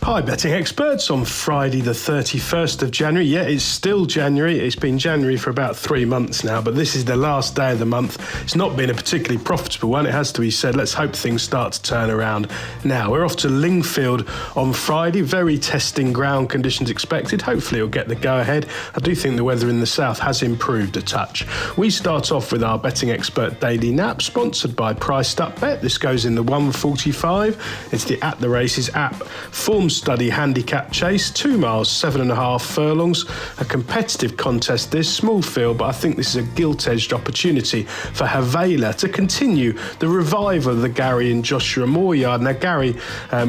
Hi betting experts, on Friday the 31st of January. Yeah, it's still January. It's been January for about 3 months now, but this is the last day of the month. It's not been a particularly profitable one, it has to be said. Let's hope things start to turn around now. We're off to Lingfield on Friday. Very testing ground conditions expected. Hopefully it'll get the go-ahead. I do think the weather in the south has improved a touch. We start off with our betting expert daily nap, sponsored by Priced Up Bet. This goes in the 145. It's the At The Races app form study handicap chase, 2 miles, 7.5 furlongs. A competitive contest this, small field, but I think this is a gilt-edged opportunity for Havela to continue the revival of the Gary and Joshua Moore yard. Now Gary,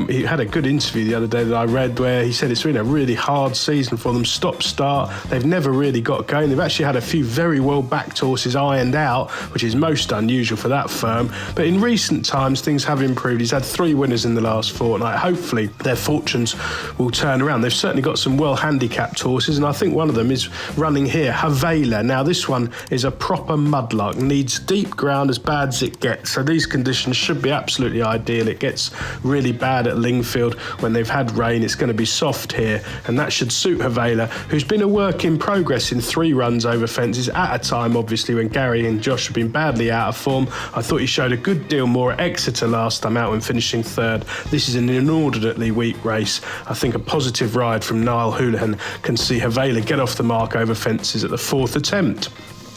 he had a good interview the other day that I read where he said it's been a really hard season for them, stop-start. They've never really got going. They've actually had a few very well-backed horses ironed out, which is most unusual for that firm. But in recent times, things have improved. He's had 3 winners in the last fortnight. Hopefully their fortunes will turn around. They've certainly got some well-handicapped horses, and I think one of them is running here, Havela. Now this one is a proper mudlark, needs deep ground as bad as it gets, so these conditions should be absolutely ideal. It gets really bad at Lingfield when they've had rain. It's going to be soft here, and that should suit Havela, who's been a work in progress in 3 runs over fences at a time, obviously, when Gary and Josh have been badly out of form. I thought he showed a good deal more at Exeter last time out when finishing 3rd. This is an inordinately weak race. I think a positive ride from Niall Houlihan can see Havela get off the mark over fences at the 4th attempt.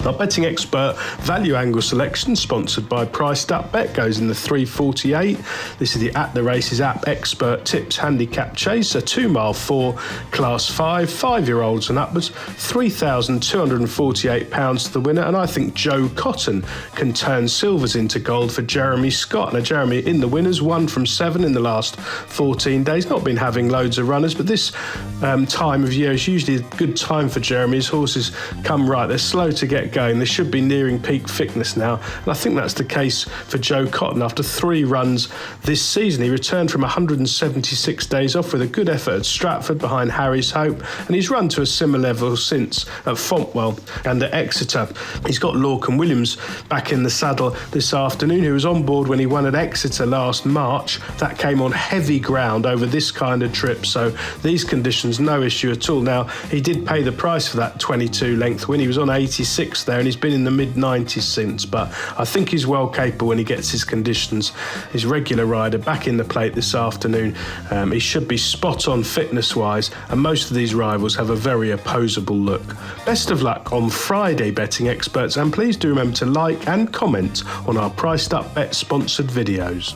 Our betting expert value angle selection, sponsored by Priced Up Bet, goes in the 348. This is the At The Races app expert tips handicap chase, a 2 mile 4 class 5, 5-year-olds and upwards, £3,248 to the winner, and I think Joe Cotton can turn silvers into gold for Jeremy Scott. Now Jeremy in the winners, 1 from 7 in the last 14 days, not been having loads of runners, but this time of year is usually a good time for Jeremy. His horses come right, they're slow to get going. They should be nearing peak fitness now, and I think that's the case for Joe Cotton. After 3 runs this season, he returned from 176 days off with a good effort at Stratford behind Harry's Hope, and he's run to a similar level since at Fontwell and at Exeter. He's got Lorcan Williams back in the saddle this afternoon, who was on board when he won at Exeter last March. That came on heavy ground over this kind of trip, so these conditions no issue at all. Now he did pay the price for that 22 length win. He was on 86 there, and he's been in the mid-90s since, but I think he's well capable when he gets his conditions. His regular rider back in the plate this afternoon. He should be spot on fitness wise, and most of these rivals have a very opposable look. Best of luck on Friday, betting experts, and please do remember to like and comment on our Priced Up Bet sponsored videos.